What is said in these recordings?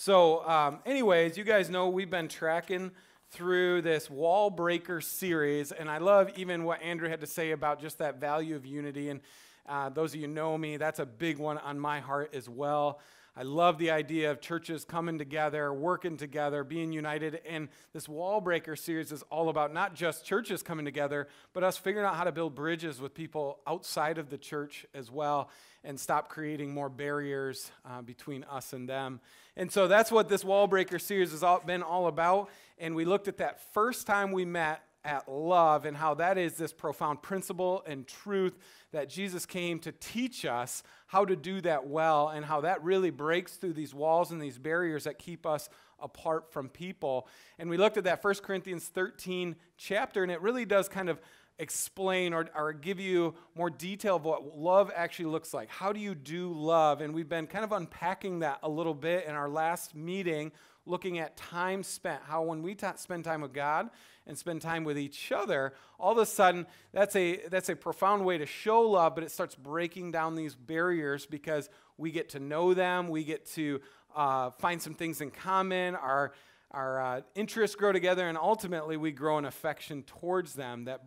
Anyways, you guys know we've been tracking through this wall breaker series, and I love even what Andrew had to say about just that value of unity. And those of you who know me, that's a big one on my heart as well. I love the idea of churches coming together, working together, being united. And this wall breaker series is all about not just churches coming together, but us figuring out how to build bridges with people outside of the church as well and stop creating more barriers between us and them. And so that's what this wall breaker series has been all about. And we looked at that first time we met at love and how that is this profound principle and truth that Jesus came to teach us how to do that well, and how that really breaks through these walls and these barriers that keep us apart from people. And we looked at that 1 Corinthians 13 chapter, and it really does kind of explain or give you more detail of what love actually looks like. How do you do love? And we've been kind of unpacking that a little bit in our last meeting, looking at time spent, how when we spend time with God and spend time with each other, all of a sudden that's a profound way to show love, but it starts breaking down these barriers because we get to know them, we get to find some things in common, our interests grow together, and ultimately we grow an affection towards them that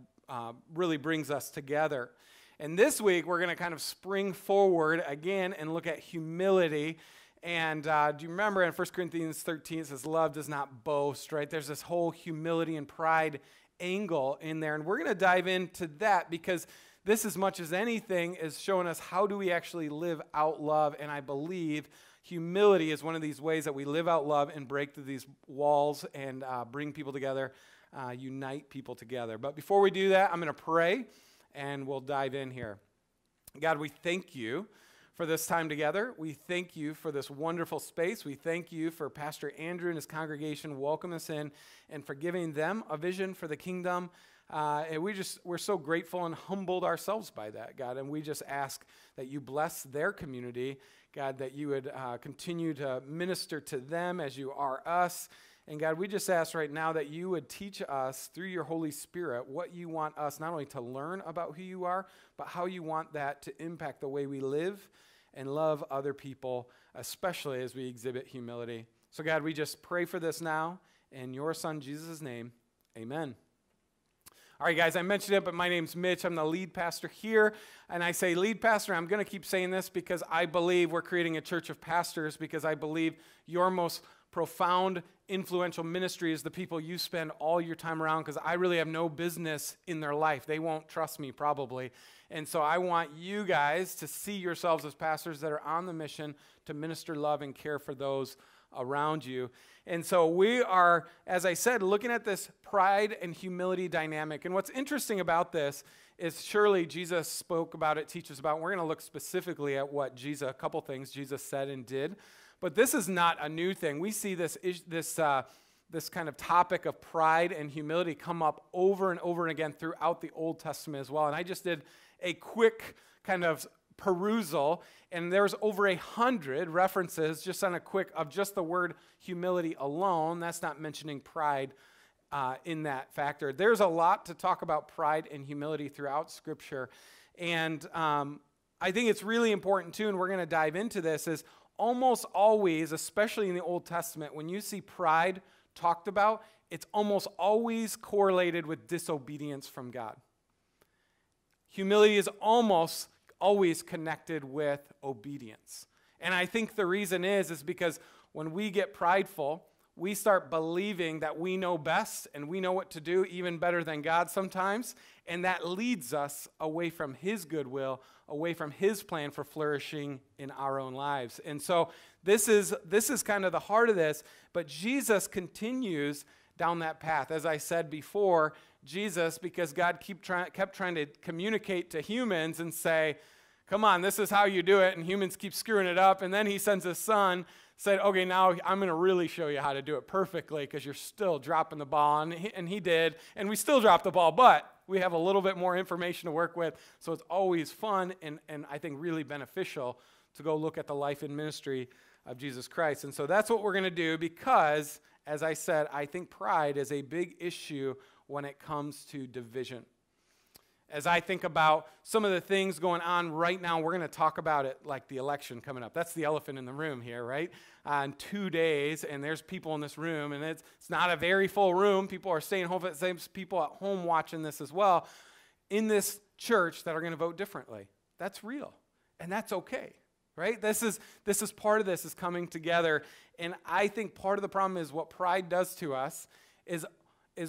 really brings us together. And this week we're going to kind of spring forward again and look at humility. And do you remember in 1 Corinthians 13, it says, love does not boast, right? There's this whole humility and pride angle in there. And we're going to dive into that because this, as much as anything, is showing us how do we actually live out love. And I believe humility is one of these ways that we live out love and break through these walls and bring people together, unite people together. But before we do that, I'm going to pray and we'll dive in here. God, we thank you for this time together. We thank you for this wonderful space. We thank you for Pastor Andrew and his congregation welcoming us in and for giving them a vision for the kingdom. And we're so grateful and humbled ourselves by that, God. And we just ask that you bless their community, God, that you would continue to minister to them as you are us. And God, we just ask right now that you would teach us through your Holy Spirit what you want us not only to learn about who you are, but how you want that to impact the way we live and love other people, especially as we exhibit humility. So God, we just pray for this now in your Son, Jesus' name. Amen. All right, guys, I mentioned it, but my name's Mitch. I'm the lead pastor here. And I say lead pastor. I'm going to keep saying this because I believe we're creating a church of pastors, because I believe your most profound, influential ministry is the people you spend all your time around, because I really have no business in their life. They won't trust me probably. And so I want you guys to see yourselves as pastors that are on the mission to minister love and care for those around you. And so we are, as I said, looking at this pride and humility dynamic. And what's interesting about this is surely Jesus spoke about it, teaches about it. We're going to look specifically at what a couple things Jesus said and did. But this is not a new thing. We see this kind of topic of pride and humility come up over and over and again throughout the Old Testament as well. And I just did a quick kind of perusal, and there's over 100 references just on a quick of just the word humility alone. That's not mentioning pride in that factor. There's a lot to talk about pride and humility throughout Scripture. And I think it's really important too, and we're going to dive into this, is almost always, especially in the Old Testament, when you see pride talked about, it's almost always correlated with disobedience from God. Humility is almost always connected with obedience. And I think the reason is because when we get prideful, we start believing that we know best and we know what to do even better than God sometimes, and that leads us away from his goodwill, away from his plan for flourishing in our own lives. And so this is kind of the heart of this, but Jesus continues down that path. As I said before, Jesus, because God kept trying to communicate to humans and say, come on, this is how you do it, and humans keep screwing it up, and then he sends his son, said, okay, now I'm going to really show you how to do it perfectly because you're still dropping the ball, and he did, and we still dropped the ball, but we have a little bit more information to work with, so it's always fun and I think really beneficial to go look at the life and ministry of Jesus Christ. And so that's what we're going to do because, as I said, I think pride is a big issue when it comes to division. as I think about some of the things going on right now, we're going to talk about it like the election coming up. That's the elephant in the room here, right? In 2 days, and there's people in this room, and it's not a very full room. People are staying home. There's people at home watching this as well in this church that are going to vote differently. That's real, and that's okay, right? This is part of this is coming together, and I think part of the problem is what pride does to us is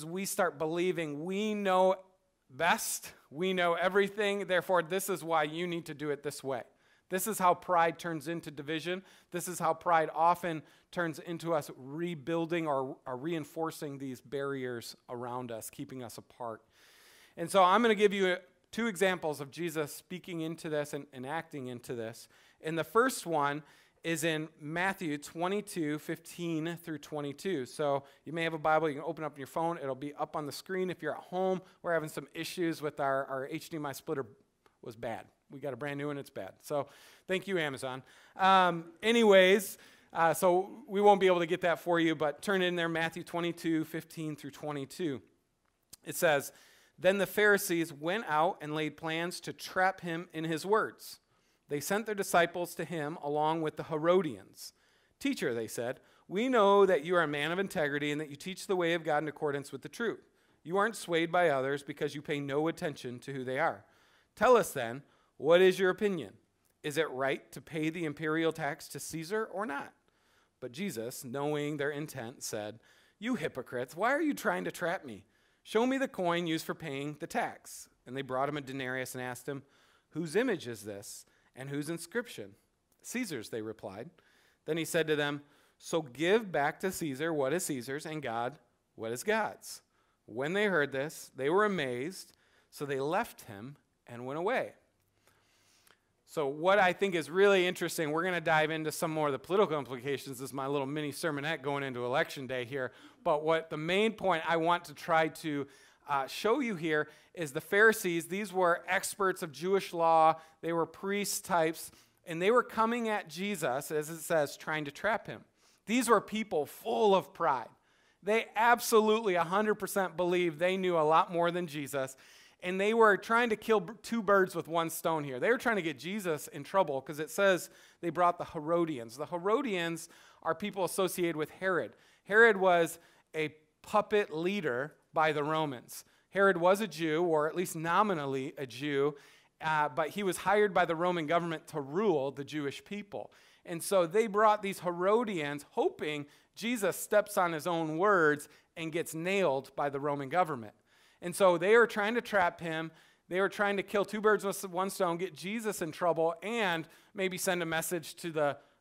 we start believing we know best, we know everything, therefore this is why you need to do it this way. This is how pride turns into division. This is how pride often turns into us rebuilding or reinforcing these barriers around us, keeping us apart. And so I'm going to give you 2 examples of Jesus speaking into this and acting into this. And the first one is in Matthew 22:15 through 22. So you may have a Bible. You can open up your phone. It'll be up on the screen. If you're at home, we're having some issues with our HDMI splitter was bad. We got a brand new one. It's bad. So thank you, Amazon. So we won't be able to get that for you, but turn it in there, Matthew 22:15 through 22. It says, "Then the Pharisees went out and laid plans to trap him in his words. They sent their disciples to him along with the Herodians. 'Teacher,' they said, 'we know that you are a man of integrity and that you teach the way of God in accordance with the truth. You aren't swayed by others because you pay no attention to who they are. Tell us then, what is your opinion? Is it right to pay the imperial tax to Caesar or not?' But Jesus, knowing their intent, said, 'You hypocrites, why are you trying to trap me? Show me the coin used for paying the tax.' And they brought him a denarius and asked him, 'Whose image is this? And whose inscription?' 'Caesar's,' they replied. Then he said to them, 'So give back to Caesar what is Caesar's, and God what is God's.' When they heard this, they were amazed, so they left him and went away." So what I think is really interesting, we're going to dive into some more of the political implications. This is my little mini sermonette going into Election Day here. But what the main point I want to try to show you here is the Pharisees. These were experts of Jewish law. They were priest types, and they were coming at Jesus, as it says, trying to trap him. These were people full of pride. They absolutely 100% believed they knew a lot more than Jesus, and they were trying to kill 2 birds with 1 stone here. They were trying to get Jesus in trouble because it says they brought the Herodians. The Herodians are people associated with Herod. Herod was a puppet leader by the Romans. Herod was a Jew, or at least nominally a Jew, but he was hired by the Roman government to rule the Jewish people. And so they brought these Herodians, hoping Jesus steps on his own words and gets nailed by the Roman government. And so they were trying to trap him. They were trying to kill 2 birds with 1 stone, get Jesus in trouble, and maybe send a message to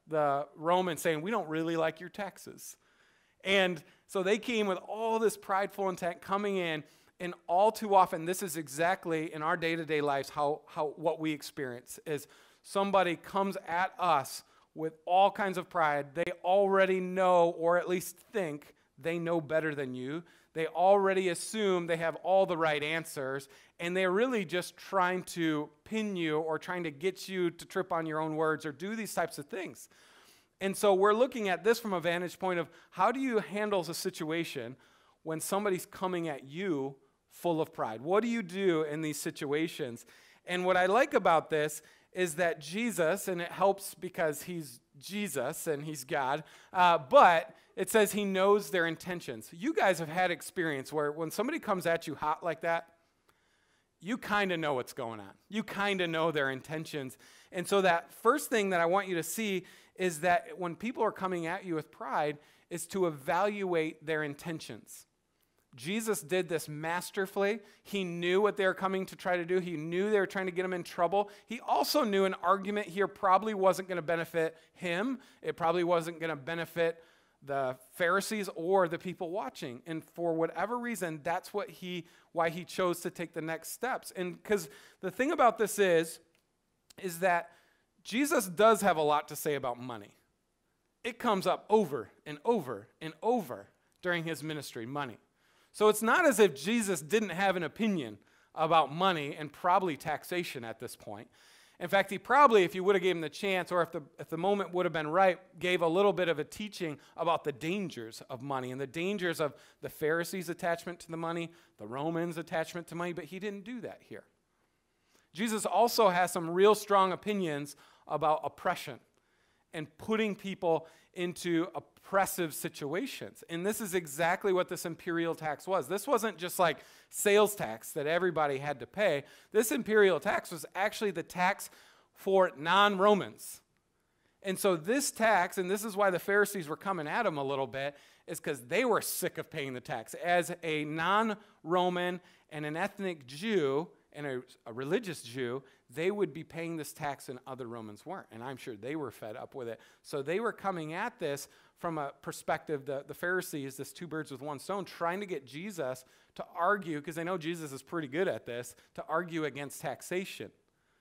the Romans saying, "We don't really like your taxes." And so they came with all this prideful intent coming in, and all too often, this is exactly in our day-to-day lives how what we experience is somebody comes at us with all kinds of pride. They already know, or at least think, they know better than you. They already assume they have all the right answers, and they're really just trying to pin you or trying to get you to trip on your own words or do these types of things. And so we're looking at this from a vantage point of how do you handle a situation when somebody's coming at you full of pride? What do you do in these situations? And what I like about this is that Jesus, and it helps because he's Jesus and he's God, but it says he knows their intentions. You guys have had experience where when somebody comes at you hot like that, you kind of know what's going on. You kind of know their intentions. And so that first thing that I want you to see is that when people are coming at you with pride is to evaluate their intentions. Jesus did this masterfully. He knew what they were coming to try to do. He knew they were trying to get him in trouble. He also knew an argument here probably wasn't going to benefit him. It probably wasn't going to benefit the Pharisees or the people watching. And for whatever reason, that's why he chose to take the next steps. And because the thing about this is that Jesus does have a lot to say about money. It comes up over and over and over during his ministry, money. So it's not as if Jesus didn't have an opinion about money and probably taxation at this point. In fact, he probably, if you would have given him the chance, or if the moment would have been right, gave a little bit of a teaching about the dangers of money and the dangers of the Pharisees' attachment to the money, the Romans' attachment to money, but he didn't do that here. Jesus also has some real strong opinions about oppression and putting people into oppressive situations. And this is exactly what this imperial tax was. This wasn't just like sales tax that everybody had to pay. This imperial tax was actually the tax for non-Romans. And so this tax, and this is why the Pharisees were coming at him a little bit, is because they were sick of paying the tax. As a non-Roman and an ethnic Jew and a religious Jew, they would be paying this tax and other Romans weren't. And I'm sure they were fed up with it. So they were coming at this from a perspective, the Pharisees, this two birds with one stone, trying to get Jesus to argue, because they know Jesus is pretty good at this, to argue against taxation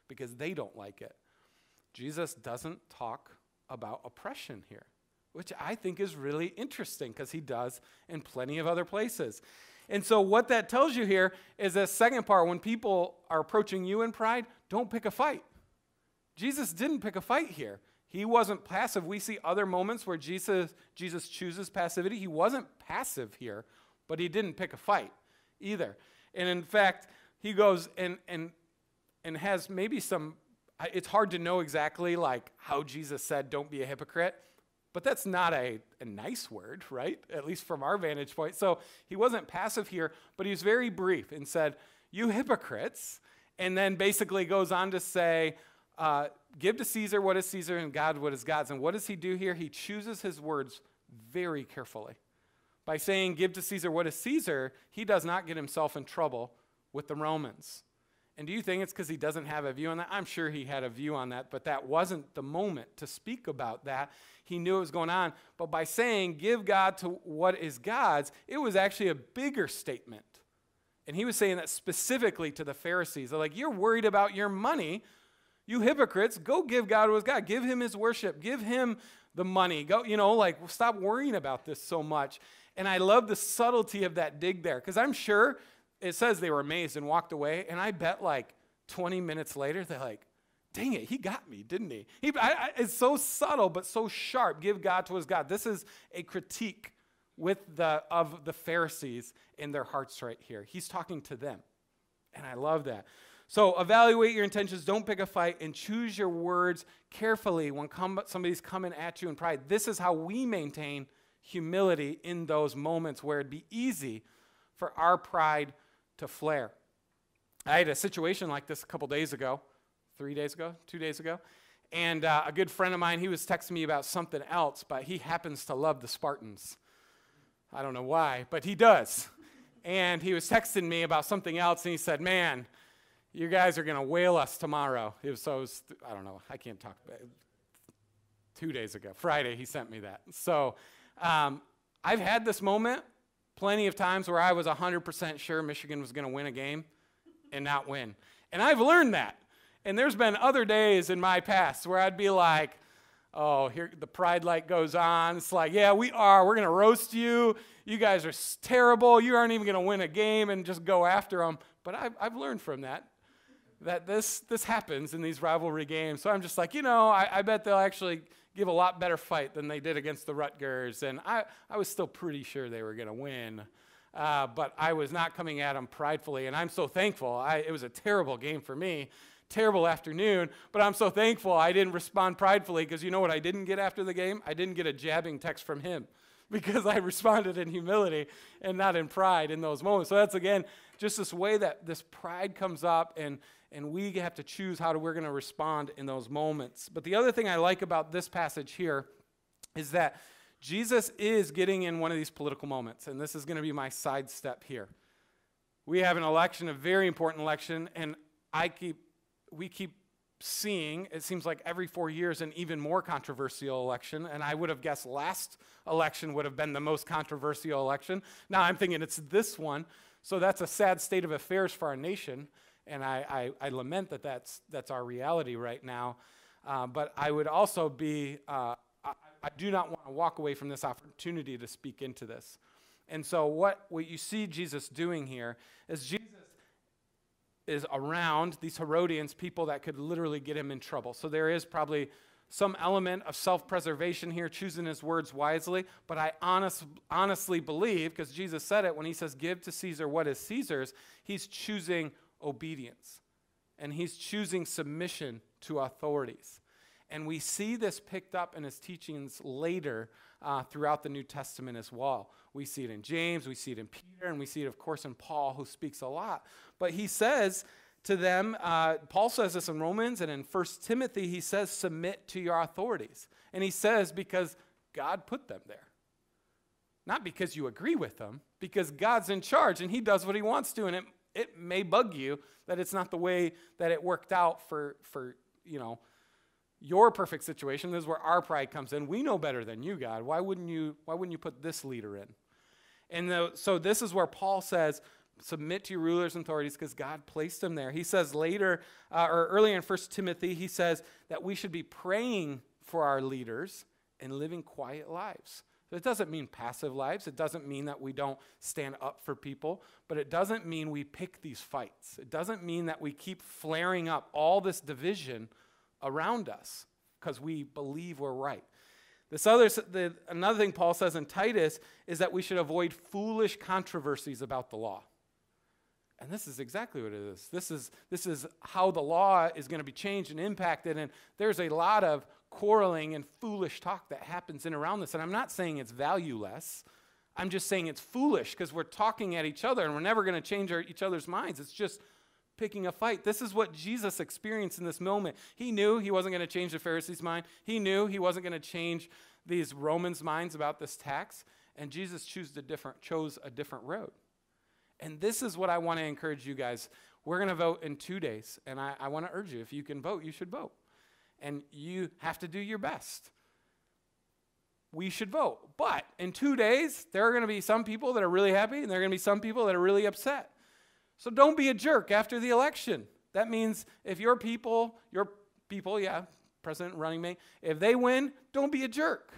because they don't like it. Jesus doesn't talk about oppression here, which I think is really interesting because he does in plenty of other places. And so what that tells you here is the second part. When people are approaching you in pride, don't pick a fight. Jesus didn't pick a fight here. He wasn't passive. We see other moments where Jesus chooses passivity. He wasn't passive here, but he didn't pick a fight either. And in fact, he goes and has maybe some, it's hard to know exactly like how Jesus said, don't be a hypocrite. But that's not a nice word, right? At least from our vantage point. So he wasn't passive here, but he was very brief and said, you hypocrites, and then basically goes on to say, give to Caesar what is Caesar and God what is God's. And what does he do here? He chooses his words very carefully. By saying give to Caesar what is Caesar, he does not get himself in trouble with the Romans. And do you think it's because he doesn't have a view on that? I'm sure he had a view on that, but that wasn't the moment to speak about that. He knew it was going on. But by saying, give God to what is God's, it was actually a bigger statement. And he was saying that specifically to the Pharisees. They're like, you're worried about your money. You hypocrites, go give God what is God. Give him his worship. Give him the money. Go, stop worrying about this so much. And I love the subtlety of that dig there, because I'm sure it says they were amazed and walked away, and I bet like 20 minutes later, they're like, dang it, he got me, didn't he? It's so subtle, but so sharp. Give God to his God. This is a critique of the Pharisees in their hearts right here. He's talking to them, and I love that. So evaluate your intentions. Don't pick a fight, and choose your words carefully when somebody's coming at you in pride. This is how we maintain humility in those moments where it'd be easy for our pride to flare. I had a situation like this a couple days ago, 2 days ago, and a good friend of mine, he was texting me about something else, but he happens to love the Spartans. I don't know why, but he does. And he was texting me about something else, and he said, man, you guys are going to whale us tomorrow. I don't know, I can't talk about it. 2 days ago, Friday, he sent me that. So I've had this moment plenty of times where I was 100% sure Michigan was going to win a game and not win. And I've learned that. And there's been other days in my past where I'd be like, oh, here the pride light goes on. It's like, yeah, we are. We're going to roast you. You guys are terrible. You aren't even going to win a game, and just go after them. But I've learned from that this happens in these rivalry games. So I'm just like, I bet they'll actually give a lot better fight than they did against the Rutgers. And I was still pretty sure they were going to win. But I was not coming at them pridefully. And I'm so thankful. It was a terrible game for me. Terrible afternoon. But I'm so thankful I didn't respond pridefully, because you know what I didn't get after the game? I didn't get a jabbing text from him, because I responded in humility and not in pride in those moments. So that's, again, just this way that this pride comes up, and we have to choose how we're going to respond in those moments. But the other thing I like about this passage here is that Jesus is getting in one of these political moments, and this is going to be my sidestep here. We have an election, a very important election, and we keep seeing, it seems like every 4 years, an even more controversial election, and I would have guessed last election would have been the most controversial election. Now I'm thinking it's this one, so that's a sad state of affairs for our nation, and I lament that that's our reality right now. But I would also be, I do not want to walk away from this opportunity to speak into this. And so what you see Jesus doing here is Jesus is around these Herodians, people that could literally get him in trouble. So there is probably some element of self-preservation here, choosing his words wisely. But I honestly believe, because Jesus said it when he says, give to Caesar what is Caesar's, he's choosing obedience and he's choosing submission to authorities. And we see this picked up in his teachings later throughout the New Testament as well. We see it in James, we see it in Peter, and we see it, of course, in Paul, who speaks a lot. But he says to them, Paul says this in Romans, and in 1 Timothy, he says, submit to your authorities. And he says, because God put them there. Not because you agree with them, because God's in charge, and he does what he wants to, and it may bug you that it's not the way that it worked out for your perfect situation. This is where our pride comes in. We know better than you, God. Why wouldn't you put this leader in? And so this is where Paul says, submit to your rulers and authorities because God placed them there. He says later, or earlier in 1 Timothy, he says that we should be praying for our leaders and living quiet lives. So it doesn't mean passive lives. It doesn't mean that we don't stand up for people, but it doesn't mean we pick these fights. It doesn't mean that we keep flaring up all this division around us because we believe we're right. Another thing Paul says in Titus is that we should avoid foolish controversies about the law. And this is exactly what it is. This is how the law is going to be changed and impacted, and there's a lot of quarreling and foolish talk that happens in around this. And I'm not saying it's valueless. I'm just saying it's foolish because we're talking at each other and we're never going to change each other's minds. It's just picking a fight. This is what Jesus experienced in this moment. He knew he wasn't going to change the Pharisees' mind. He knew he wasn't going to change these Romans' minds about this tax. And Jesus chose a different road. And this is what I want to encourage you guys. We're going to vote in 2 days. And I want to urge you, if you can vote, you should vote. And you have to do your best. We should vote. But in 2 days, there are going to be some people that are really happy, and there are going to be some people that are really upset. So don't be a jerk after the election. That means if your people, president, running mate, if they win, don't be a jerk.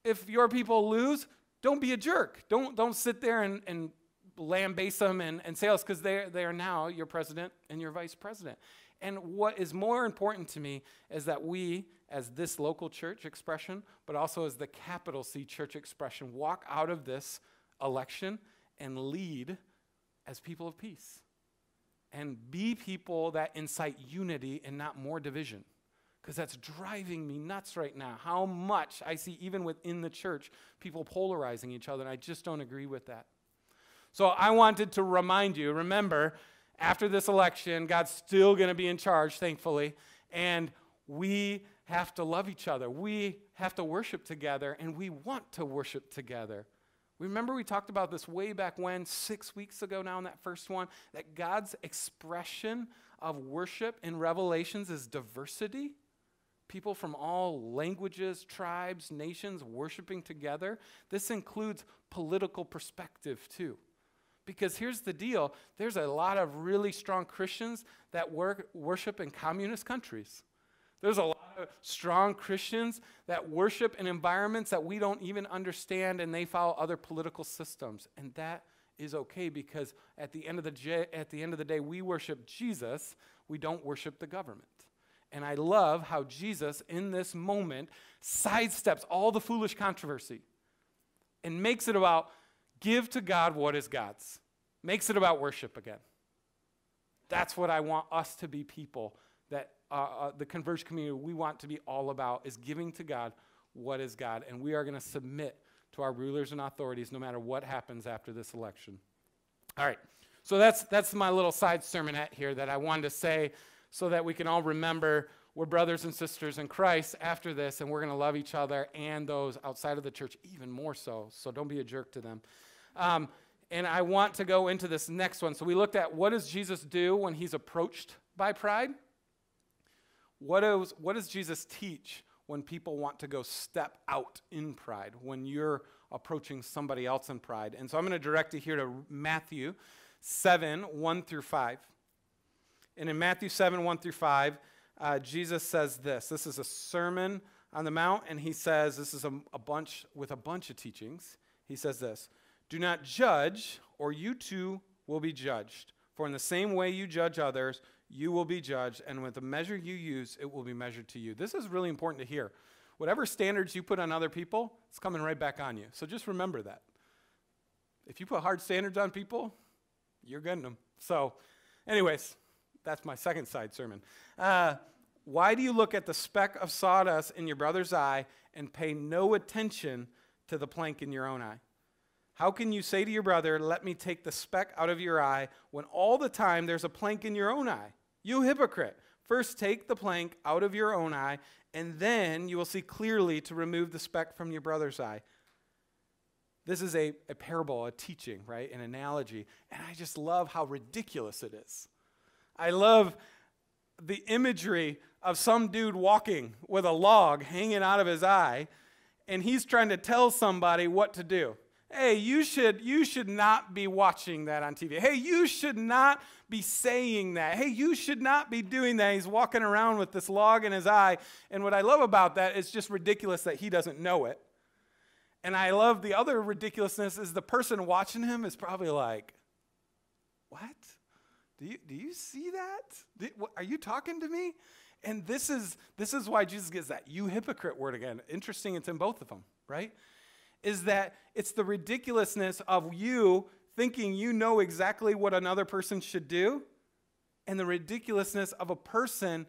If your people lose, don't be a jerk. Don't sit there and lambaste them and say else, because they are now your president and your vice president. And what is more important to me is that we, as this local church expression, but also as the capital C church expression, walk out of this election and lead as people of peace. And be people that incite unity and not more division. Because that's driving me nuts right now. How much I see, even within the church, people polarizing each other, and I just don't agree with that. So I wanted to remind you, remember, after this election, God's still going to be in charge, thankfully, and we have to love each other. We have to worship together, and we want to worship together. Remember we talked about this way back when, 6 weeks ago now in that first one, that God's expression of worship in Revelations is diversity. People from all languages, tribes, nations worshiping together. This includes political perspective too. Because here's the deal, there's a lot of really strong Christians that worship in communist countries. There's a lot of strong Christians that worship in environments that we don't even understand, and they follow other political systems. And that is okay, because at the end of the day, we worship Jesus, we don't worship the government. And I love how Jesus, in this moment, sidesteps all the foolish controversy and makes it about give to God what is God's. Makes it about worship again. That's what I want us to be, people that the Converge community, we want to be all about, is giving to God what is God. And we are going to submit to our rulers and authorities no matter what happens after this election. All right, so that's my little side sermonette here that I wanted to say so that we can all remember we're brothers and sisters in Christ after this, and we're going to love each other and those outside of the church even more so. So don't be a jerk to them. And I want to go into this next one. So we looked at what does Jesus do when he's approached by pride? What does Jesus teach when people want to go step out in pride, when you're approaching somebody else in pride? And so I'm going to direct you here to Matthew 7, 1 through 5. And in Matthew 7, 1 through 5, Jesus says this. This is a Sermon on the Mount, and he says, this is a bunch of teachings. He says this, do not judge, or you too will be judged. For in the same way you judge others, you will be judged, and with the measure you use, it will be measured to you. This is really important to hear. Whatever standards you put on other people, it's coming right back on you. So just remember that. If you put hard standards on people, you're getting them. So anyways, That's my second side sermon. Why do you look at the speck of sawdust in your brother's eye and pay no attention to the plank in your own eye? How can you say to your brother, let me take the speck out of your eye, when all the time there's a plank in your own eye? You hypocrite. First take the plank out of your own eye, and then you will see clearly to remove the speck from your brother's eye. This is a parable, a teaching, right? An analogy. And I just love how ridiculous it is. I love the imagery of some dude walking with a log hanging out of his eye, and he's trying to tell somebody what to do. Hey, you should not be watching that on TV. Hey, you should not be saying that. Hey, you should not be doing that. He's walking around with this log in his eye. And what I love about that is just ridiculous that he doesn't know it. And I love the other ridiculousness is the person watching him is probably like, what? Do you see that? Are you talking to me? And this is why Jesus gives that you hypocrite word again. Interesting, it's in both of them, right? Is that it's the ridiculousness of you thinking you know exactly what another person should do, and the ridiculousness of a person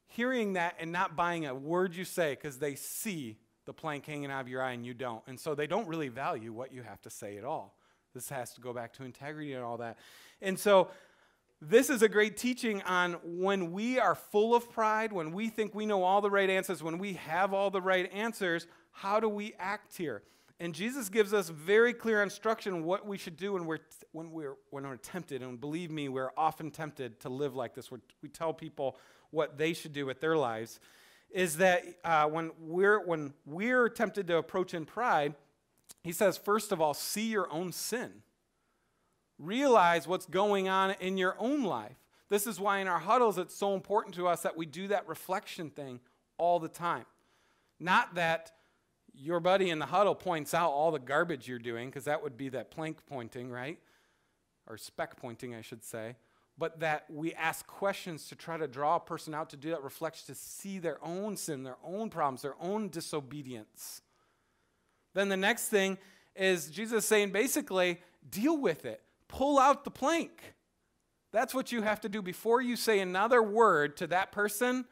hearing that and not buying a word you say because they see the plank hanging out of your eye and you don't. And so they don't really value what you have to say at all. This has to go back to integrity and all that. And so this is a great teaching on when we are full of pride, when we think we know all the right answers, when we have all the right answers, how do we act here? And Jesus gives us very clear instruction what we should do when we're tempted. And believe me, we're often tempted to live like this. We tell people what they should do with their lives. Is that when we're tempted to approach in pride, he says, first of all, see your own sin. Realize what's going on in your own life. This is why in our huddles it's so important to us that we do that reflection thing all the time. Not that your buddy in the huddle points out all the garbage you're doing, because that would be that plank pointing, right? Or speck pointing, I should say. But that we ask questions to try to draw a person out to do that reflection, to see their own sin, their own problems, their own disobedience. Then the next thing is Jesus saying basically, deal with it. Pull out the plank. That's what you have to do before you say another word to that person,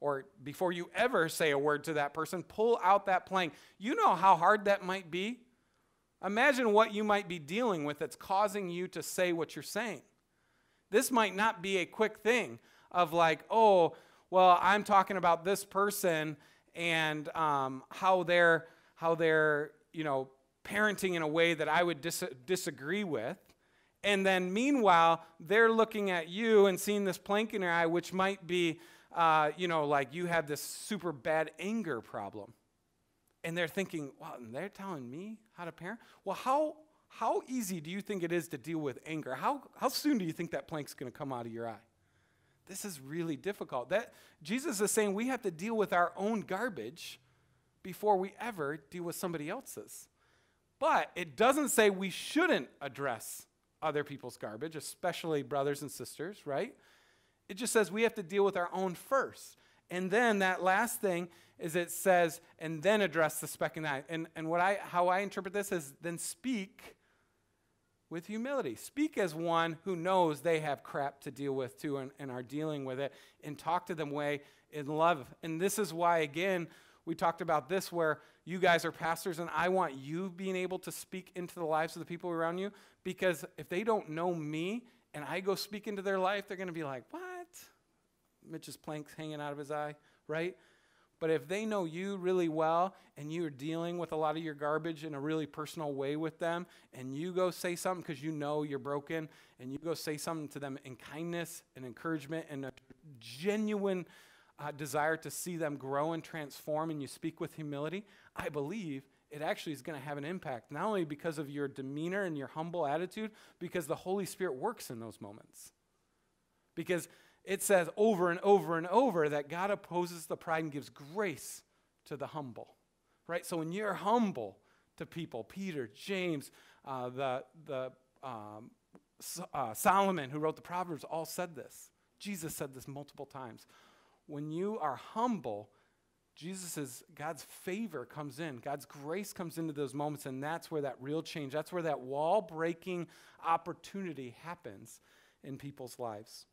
or before you ever say a word to that person. Pull out that plank. You know how hard that might be? Imagine what you might be dealing with that's causing you to say what you're saying. This might not be a quick thing of like, oh, well, I'm talking about this person and how they're parenting in a way that I would disagree with. And then meanwhile, they're looking at you and seeing this plank in your eye, which might be, like you have this super bad anger problem. And they're thinking, wow, and they're telling me how to parent? Well, how easy do you think it is to deal with anger? How soon do you think that plank's going to come out of your eye? This is really difficult. That Jesus is saying we have to deal with our own garbage before we ever deal with somebody else's. But it doesn't say we shouldn't address other people's garbage, especially brothers and sisters, right? It just says we have to deal with our own first. And then that last thing is it says, and then address the speck in the eye. And how I interpret this is then speak with humility. Speak as one who knows they have crap to deal with too and are dealing with it, and talk to them in love. And this is why, again, we talked about this where you guys are pastors and I want you being able to speak into the lives of the people around you, because if they don't know me and I go speak into their life, they're going to be like, what? Mitch's plank's hanging out of his eye, right? But if they know you really well and you're dealing with a lot of your garbage in a really personal way with them, and you go say something because you know you're broken, and you go say something to them in kindness and encouragement and a genuine desire to see them grow and transform, and you speak with humility, I believe it actually is going to have an impact, not only because of your demeanor and your humble attitude, because the Holy Spirit works in those moments. Because it says over and over and over that God opposes the pride and gives grace to the humble, right? So when you're humble to people, Peter, James, Solomon, who wrote the Proverbs, all said this. Jesus said this multiple times. When you are humble, God's favor comes in. God's grace comes into those moments, and that's where that real change, that's where that wall-breaking opportunity happens in people's lives.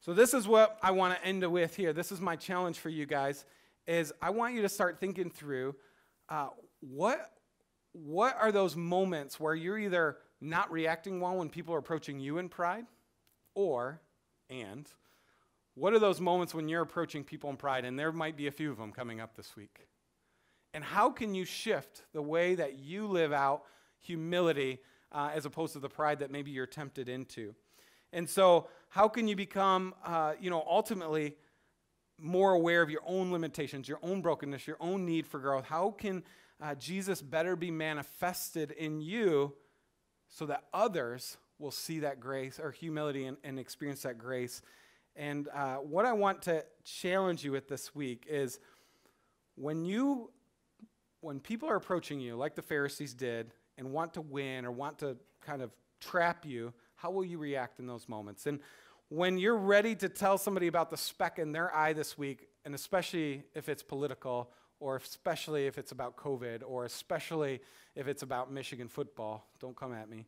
So this is what I want to end with here. This is my challenge for you guys, is I want you to start thinking through what are those moments where you're either not reacting well when people are approaching you in pride, and what are those moments when you're approaching people in pride, and there might be a few of them coming up this week. And how can you shift the way that you live out humility as opposed to the pride that maybe you're tempted into? And so how can you become, ultimately more aware of your own limitations, your own brokenness, your own need for growth? How can Jesus better be manifested in you so that others will see that grace or humility and experience that grace? And what I want to challenge you with this week is when people are approaching you like the Pharisees did and want to win or want to kind of trap you, how will you react in those moments? And when you're ready to tell somebody about the speck in their eye this week, and especially if it's political, or especially if it's about COVID, or especially if it's about Michigan football, don't come at me.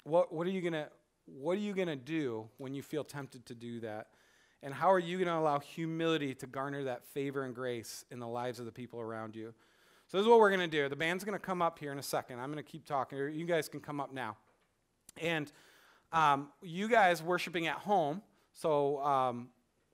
What are you gonna do when you feel tempted to do that? And how are you going to allow humility to garner that favor and grace in the lives of the people around you? So this is what we're going to do. The band's going to come up here in a second. I'm going to keep talking. Or you guys can come up now. And you guys worshiping at home, so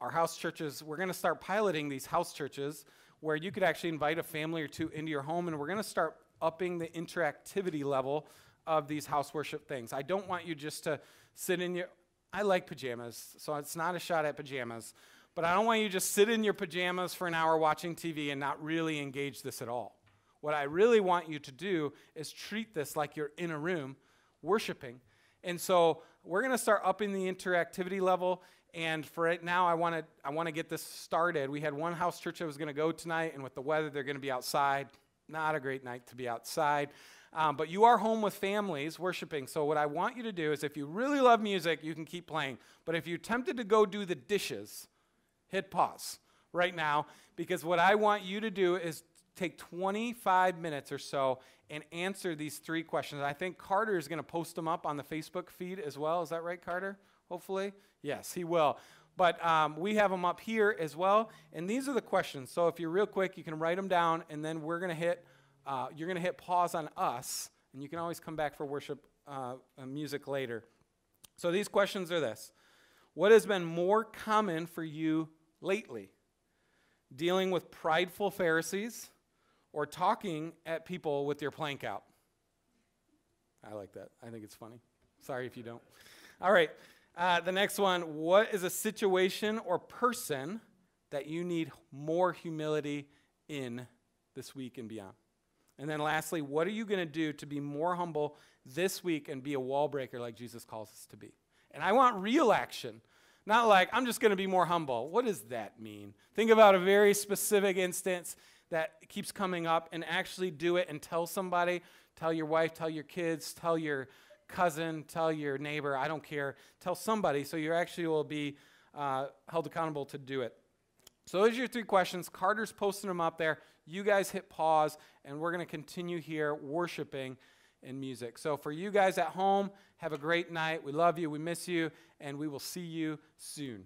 our house churches, we're going to start piloting these house churches where you could actually invite a family or two into your home, and we're going to start upping the interactivity level of these house worship things. I don't want you just to sit in your... I like pajamas, so it's not a shot at pajamas. But I don't want you to just sit in your pajamas for an hour watching TV and not really engage this at all. What I really want you to do is treat this like you're in a room worshiping. And so we're going to start upping the interactivity level. And for right now, I want to get this started. We had one house church that was going to go tonight, and with the weather, they're going to be outside. Not a great night to be outside. But you are home with families worshiping. So what I want you to do is if you really love music, you can keep playing. But if you're tempted to go do the dishes, hit pause right now. Because what I want you to do is take 25 minutes or so and answer these 3 questions. I think Carter is going to post them up on the Facebook feed as well. Is that right, Carter? Hopefully? Yes, he will. But we have them up here as well. And these are the questions. So if you're real quick, you can write them down, and then we're going to hit... you're going to hit pause on us, and you can always come back for worship music later. So these questions are this. What has been more common for you lately? Dealing with prideful Pharisees or talking at people with your plank out? I like that. I think it's funny. Sorry if you don't. All right. The next one. What is a situation or person that you need more humility in this week and beyond? And then lastly, what are you going to do to be more humble this week and be a wall breaker like Jesus calls us to be? And I want real action, not like, I'm just going to be more humble. What does that mean? Think about a very specific instance that keeps coming up and actually do it and tell somebody, tell your wife, tell your kids, tell your cousin, tell your neighbor, I don't care. Tell somebody so you actually will be held accountable to do it. So those are your 3 questions. Carter's posting them up there. You guys hit pause, and we're going to continue here worshiping in music. So for you guys at home, have a great night. We love you. We miss you, and we will see you soon.